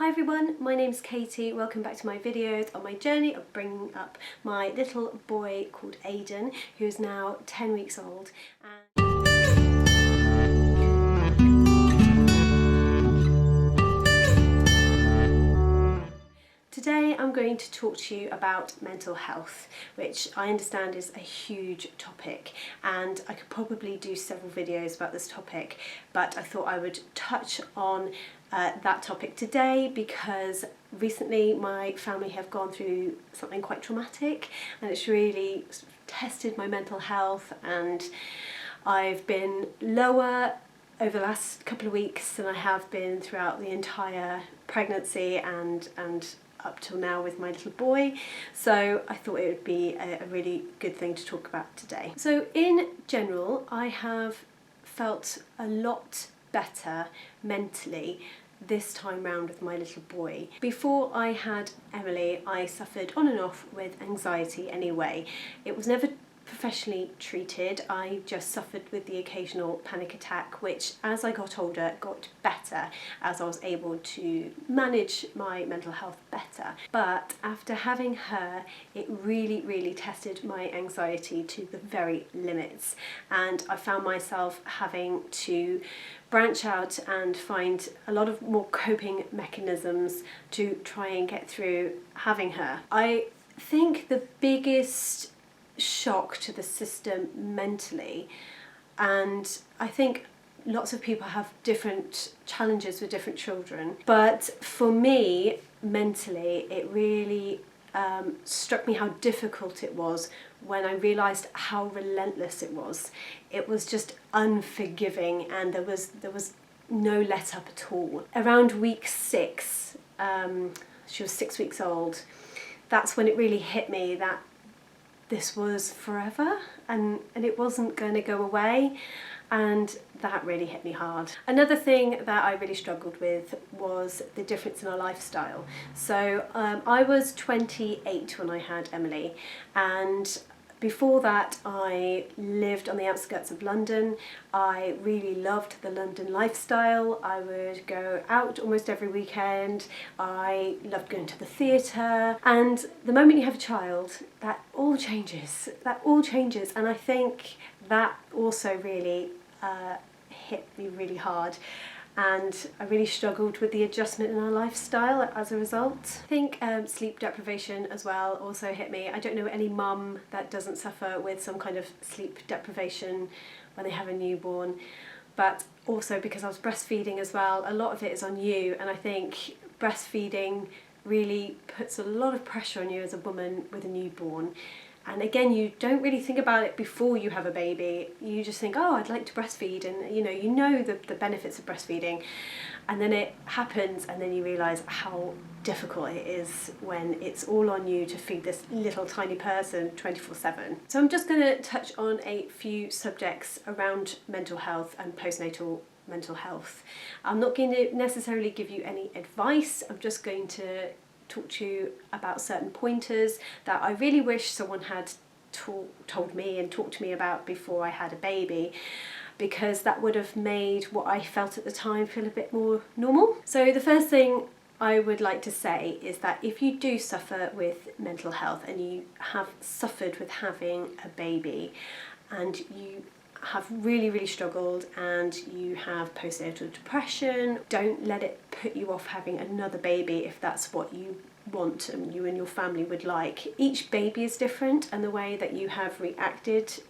Hi everyone, my name's Katie. Welcome back to my videos on my journey of bringing up my little boy called Aiden, who is now 10 weeks old. Today I'm going to talk to you about mental health, which I understand is a huge topic, and I could probably do several videos about this topic, but I thought I would touch on that topic today because recently my family have gone through something quite traumatic, and it's really tested my mental health, and I've been lower over the last couple of weeks than I have been throughout the entire pregnancy and up till now with my little boy. So I thought it would be a really good thing to talk about today. So in general, I have felt a lot better mentally this time round with my little boy. Before I had Emily, I suffered on and off with anxiety anyway. It was never professionally treated. I just suffered with the occasional panic attack, which as I got older got better as I was able to manage my mental health better. But after having her, it really tested my anxiety to the very limits, and I found myself having to branch out and find a lot of more coping mechanisms to try and get through having her. I think the biggest shock to the system mentally, and I think lots of people have different challenges with different children, but for me mentally it really struck me how difficult it was when I realised how relentless it was. It was just unforgiving, and there was no let up at all. Around week 6, she was 6 weeks old, that's when it really hit me that this was forever and it wasn't going to go away, and that really hit me hard. Another thing that I really struggled with was the difference in our lifestyle. So I was 28 when I had Emily, and before that I lived on the outskirts of London. I really loved the London lifestyle. I would go out almost every weekend. I loved going to the theatre, and the moment you have a child, that all changes. And I think that also really hit me really hard, and I really struggled with the adjustment in our lifestyle as a result. I think sleep deprivation as well also hit me. I don't know any mum that doesn't suffer with some kind of sleep deprivation when they have a newborn, but also because I was breastfeeding as well, a lot of it is on you, and I think breastfeeding really puts a lot of pressure on you as a woman with a newborn. And again, you don't really think about it before you have a baby. You just think, oh, I'd like to breastfeed, and you know the benefits of breastfeeding. And then it happens, and then you realise how difficult it is when it's all on you to feed this little tiny person 24/7. So I'm just going to touch on a few subjects around mental health and postnatal mental health. I'm not going to necessarily give you any advice. I'm just going to talk to you about certain pointers that I really wish someone had told me and talked to me about before I had a baby, because that would have made what I felt at the time feel a bit more normal. So the first thing I would like to say is that if you do suffer with mental health and you have suffered with having a baby, and you have really struggled and you have postnatal depression, don't let it put you off having another baby if that's what you want and you and your family would like. Each baby is different, and the way that you have reacted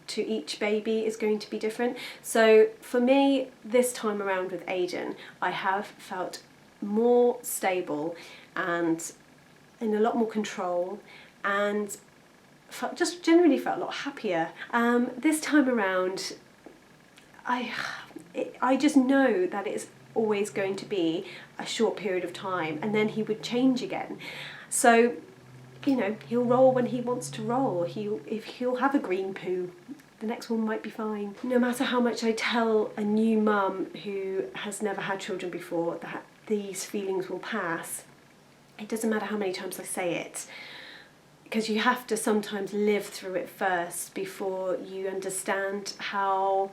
to each baby is going to be different. So for me, this time around with Aiden, I have felt more stable and in a lot more control, and just generally felt a lot happier. This time around, I just know that it's always going to be a short period of time, and then he would change again. So, you know, he'll roll when he wants to roll. If he'll have a green poo, the next one might be fine. No matter how much I tell a new mum who has never had children before that these feelings will pass, it doesn't matter how many times I say it, because you have to sometimes live through it first before you understand how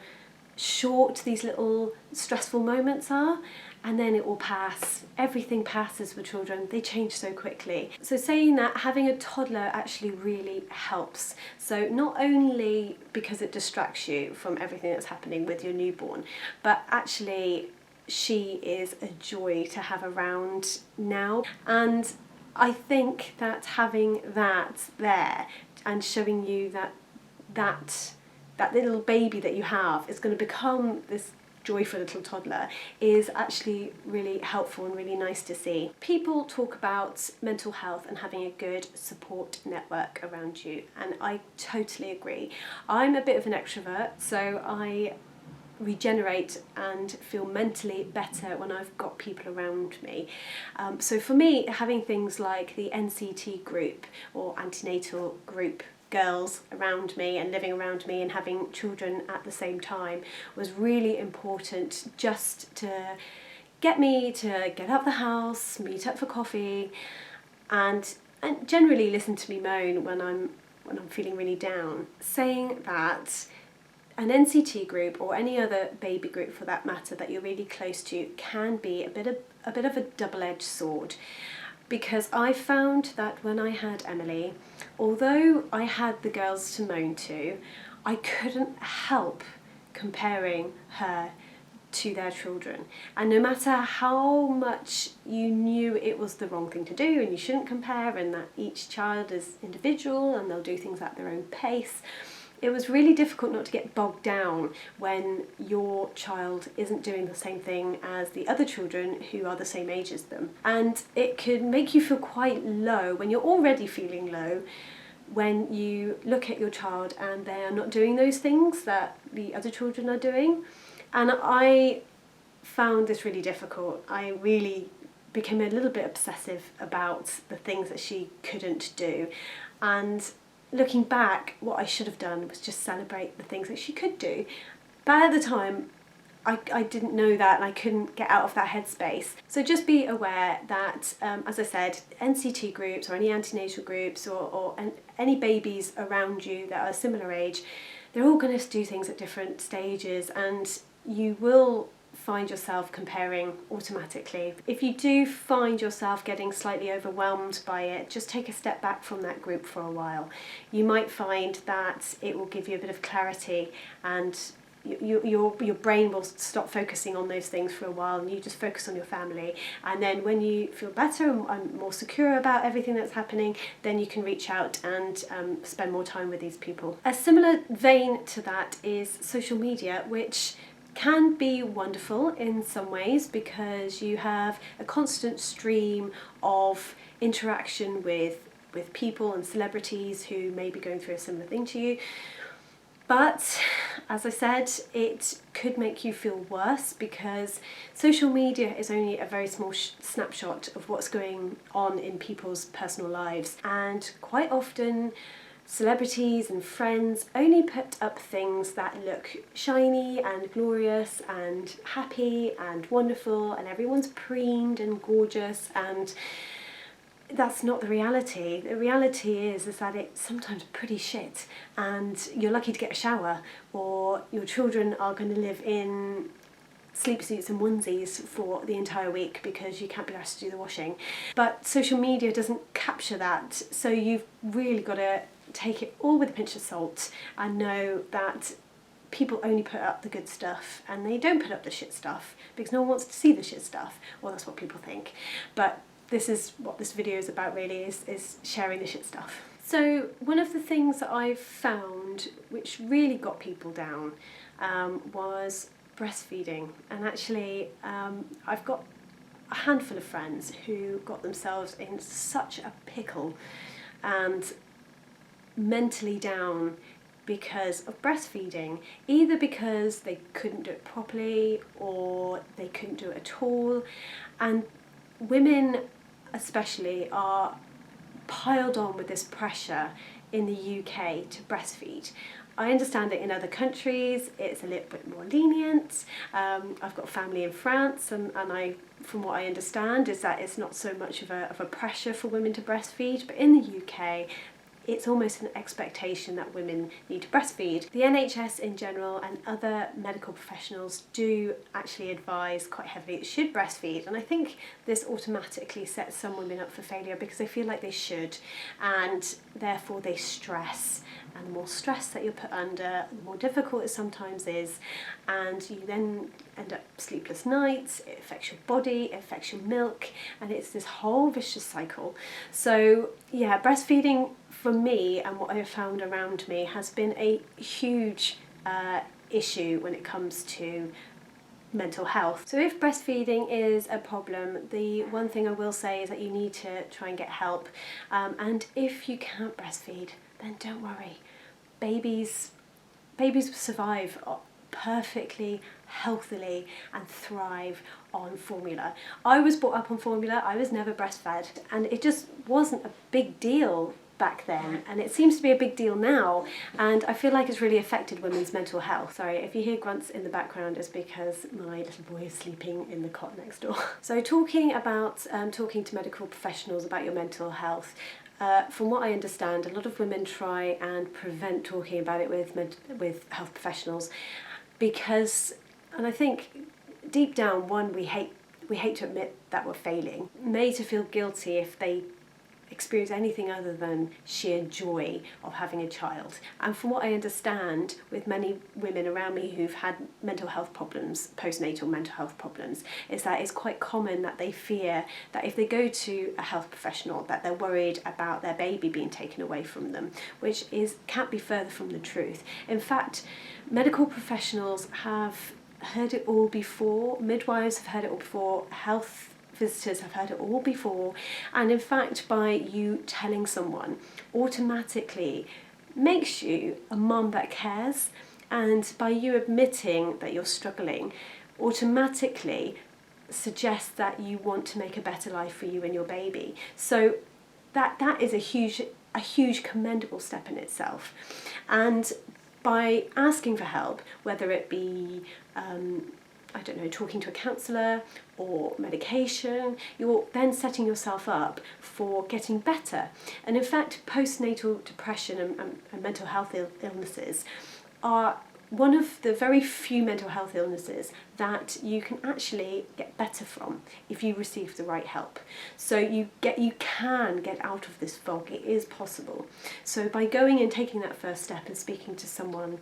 short these little stressful moments are, and then it will pass. Everything passes with children, they change so quickly. So saying that, having a toddler actually really helps. So not only because it distracts you from everything that's happening with your newborn, but actually she is a joy to have around now. And I think that having that there and showing you that little baby that you have is going to become this joyful little toddler is actually really helpful and really nice to see. People talk about mental health and having a good support network around you, and I totally agree. I'm a bit of an extrovert, so I regenerate and feel mentally better when I've got people around me. So for me, having things like the NCT group or antenatal group girls around me and living around me and having children at the same time was really important, just to get me to get out of the house, meet up for coffee, and generally listen to me moan when I'm feeling really down. Saying that, an NCT group or any other baby group for that matter that you're really close to can be a bit of a double-edged sword, because I found that when I had Emily, although I had the girls to moan to, I couldn't help comparing her to their children. And no matter how much you knew it was the wrong thing to do and you shouldn't compare and that each child is individual and they'll do things at their own pace, it was really difficult not to get bogged down when your child isn't doing the same thing as the other children who are the same age as them. And it could make you feel quite low when you're already feeling low, when you look at your child and they are not doing those things that the other children are doing. And I found this really difficult. I really became a little bit obsessive about the things that she couldn't do. And looking back, what I should have done was just celebrate the things that she could do. But at the time, I didn't know that, and I couldn't get out of that headspace. So just be aware that, as I said, NCT groups or any antenatal groups or any babies around you that are a similar age, they're all going to do things at different stages, and you will find yourself comparing automatically. If you do find yourself getting slightly overwhelmed by it, just take a step back from that group for a while. You might find that it will give you a bit of clarity, and your brain will stop focusing on those things for a while, and you just focus on your family. And then when you feel better and more secure about everything that's happening, then you can reach out and spend more time with these people. A similar vein to that is social media, which can be wonderful in some ways because you have a constant stream of interaction with people and celebrities who may be going through a similar thing to you. But as I said, it could make you feel worse because social media is only a very small snapshot of what's going on in people's personal lives, and quite often celebrities and friends only put up things that look shiny and glorious and happy and wonderful, and everyone's preened and gorgeous, and that's not the reality. The reality is that it's sometimes pretty shit, and you're lucky to get a shower, or your children are going to live in sleep suits and onesies for the entire week because you can't be asked to do the washing. But social media doesn't capture that, so you've really got to take it all with a pinch of salt and know that people only put up the good stuff and they don't put up the shit stuff because no one wants to see the shit stuff. Well, that's what people think. But this is what this video is about, really, is sharing the shit stuff. So one of the things that I've found which really got people down was breastfeeding. And actually I've got a handful of friends who got themselves in such a pickle and mentally down because of breastfeeding, either because they couldn't do it properly or they couldn't do it at all. And women especially are piled on with this pressure in the UK to breastfeed. I understand that in other countries it's a little bit more lenient. I've got family in France, and I, from what I understand, is that it's not so much of a pressure for women to breastfeed. But in the UK, it's almost an expectation that women need to breastfeed. The NHS in general and other medical professionals do actually advise quite heavily that you should breastfeed, and I think this automatically sets some women up for failure because they feel like they should, and therefore they stress, and the more stress that you're put under, the more difficult it sometimes is, and you then end up sleepless nights, it affects your body, it affects your milk, and it's this whole vicious cycle. So yeah, breastfeeding for me and what I've found around me has been a huge issue when it comes to mental health. So if breastfeeding is a problem, the one thing I will say is that you need to try and get help, and if you can't breastfeed, then don't worry. Babies survive perfectly healthily and thrive on formula. I was brought up on formula, I was never breastfed, and it just wasn't a big deal back then, and it seems to be a big deal now, and I feel like it's really affected women's mental health. Sorry, if you hear grunts in the background, it's because my little boy is sleeping in the cot next door. So talking to medical professionals about your mental health, from what I understand, a lot of women try and prevent talking about it with health professionals because, and I think deep down, one, we hate to admit that we're failing, made to feel guilty if they experience anything other than sheer joy of having a child. And from what I understand, with many women around me who've had mental health problems, postnatal mental health problems, is that it's quite common that they fear that if they go to a health professional, that they're worried about their baby being taken away from them, which can't be further from the truth. In fact, medical professionals have heard it all before, midwives have heard it all before, health visitors have heard it all before, and in fact by you telling someone automatically makes you a mum that cares, and by you admitting that you're struggling automatically suggests that you want to make a better life for you and your baby. So that is a huge commendable step in itself. And by asking for help, whether it be talking to a counsellor or medication, you're then setting yourself up for getting better. And in fact, postnatal depression and mental health illnesses are one of the very few mental health illnesses that you can actually get better from if you receive the right help. So you can get out of this fog. It is possible. So by going and taking that first step and speaking to someone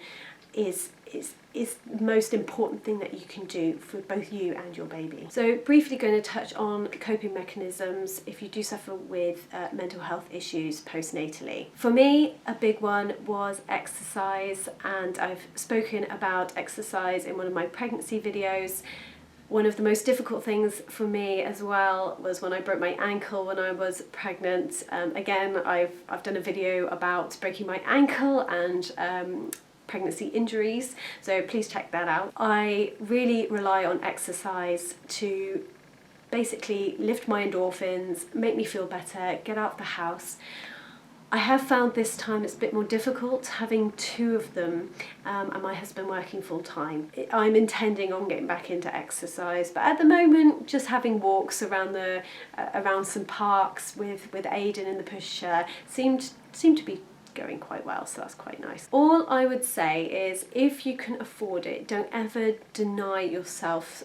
is the most important thing that you can do for both you and your baby. So briefly going to touch on coping mechanisms if you do suffer with mental health issues postnatally. For me, a big one was exercise, and I've spoken about exercise in one of my pregnancy videos. One of the most difficult things for me as well was when I broke my ankle when I was pregnant. Again, I've done a video about breaking my ankle and pregnancy injuries, so please check that out. I really rely on exercise to basically lift my endorphins, make me feel better, get out of the house. I have found this time it's a bit more difficult having two of them and my husband working full time. I'm intending on getting back into exercise, but at the moment just having walks around some parks with Aidan in the pushchair seemed to be going quite well, so that's quite nice. All I would say is if you can afford it, don't ever deny yourself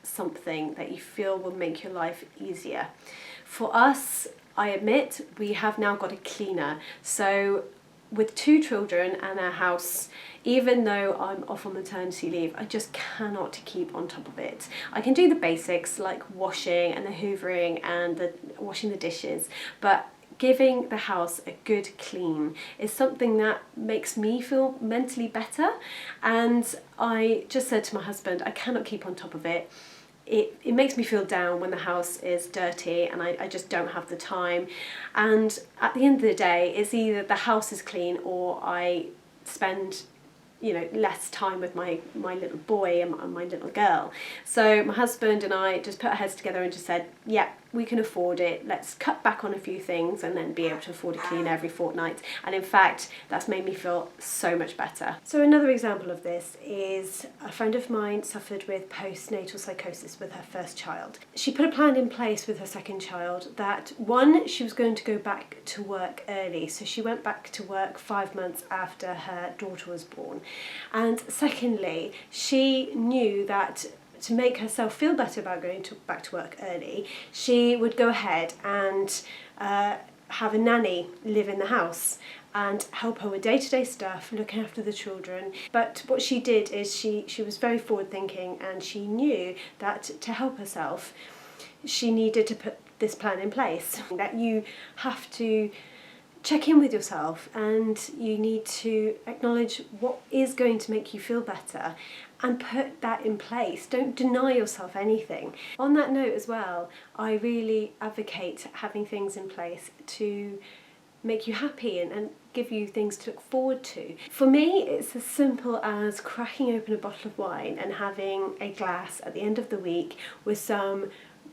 something that you feel will make your life easier. For us, I admit, we have now got a cleaner, so with 2 children and a house, even though I'm off on maternity leave, I just cannot keep on top of it. I can do the basics like washing and the hoovering and the washing the dishes, but giving the house a good clean is something that makes me feel mentally better, and I just said to my husband, I cannot keep on top of it. It makes me feel down when the house is dirty and I just don't have the time, and at the end of the day it's either the house is clean or I spend less time with my little boy and my little girl. So my husband and I just put our heads together and just said, yeah, we can afford it, let's cut back on a few things and then be able to afford a clean every fortnight. And in fact, that's made me feel so much better. So another example of this is a friend of mine suffered with postnatal psychosis with her first child. She put a plan in place with her second child that, one, she was going to go back to work early. So she went back to work 5 months after her daughter was born. And secondly, she knew that to make herself feel better about going back to work early, she would go ahead and have a nanny live in the house and help her with day-to-day stuff, looking after the children. But what she did is she was very forward-thinking, and she knew that to help herself, she needed to put this plan in place. That you have to check in with yourself, and you need to acknowledge what is going to make you feel better and put that in place. Don't deny yourself anything. On that note as well, I really advocate having things in place to make you happy and give you things to look forward to. For me, it's as simple as cracking open a bottle of wine and having a glass at the end of the week with some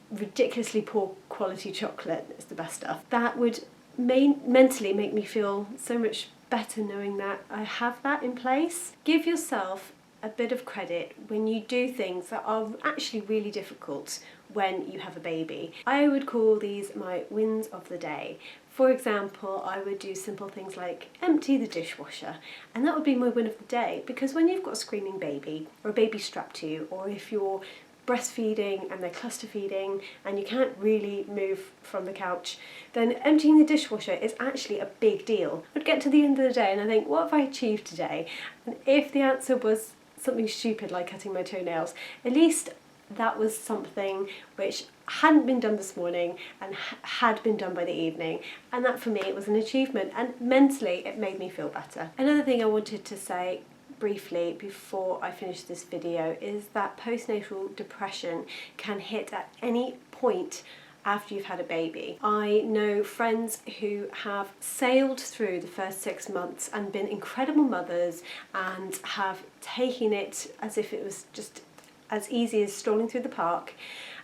ridiculously poor quality chocolate. It's the best stuff. That would mentally make me feel so much better knowing that I have that in place. Give yourself a bit of credit when you do things that are actually really difficult when you have a baby. I would call these my wins of the day. For example, I would do simple things like empty the dishwasher, and that would be my win of the day, because when you've got a screaming baby, or a baby strapped to you, or if you're breastfeeding and they're cluster feeding and you can't really move from the couch, then emptying the dishwasher is actually a big deal. I'd get to the end of the day and I think, what have I achieved today? And if the answer was something stupid like cutting my toenails, at least that was something which hadn't been done this morning and had been done by the evening, and that for me it was an achievement, and mentally it made me feel better. Another thing I wanted to say briefly before I finish this video is that postnatal depression can hit at any point after you've had a baby. I know friends who have sailed through the first 6 months and been incredible mothers and have taken it as if it was just as easy as strolling through the park,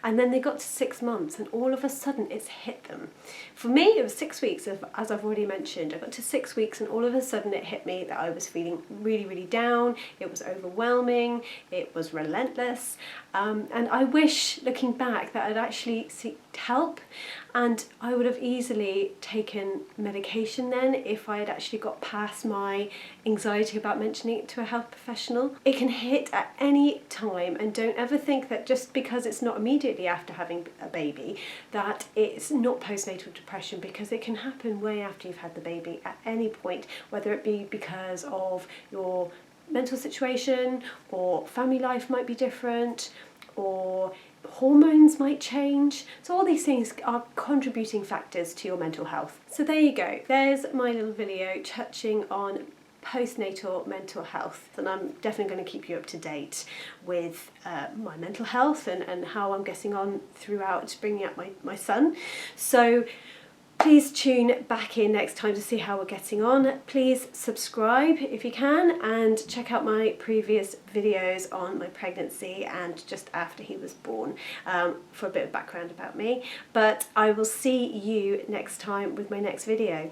and then they got to 6 months and all of a sudden it's hit them. For me it was 6 weeks, as I've already mentioned. I got to 6 weeks and all of a sudden it hit me that I was feeling really, really down. It was overwhelming, it was relentless, and I wish, looking back, that I'd actually seeked help, and I would have easily taken medication then if I had actually got past my anxiety about mentioning it to a health professional. It can hit at any time, and don't ever think that just because it's not immediately after having a baby that it's not postnatal depression, because it can happen way after you've had the baby at any point, whether it be because of your mental situation, or family life might be different, or hormones might change. So all these things are contributing factors to your mental health. So there you go. There's my little video touching on postnatal mental health, and I'm definitely going to keep you up to date with my mental health and how I'm getting on throughout bringing up my son. So please tune back in next time to see how we're getting on. Please subscribe if you can, and check out my previous videos on my pregnancy and just after he was born for a bit of background about me. But I will see you next time with my next video.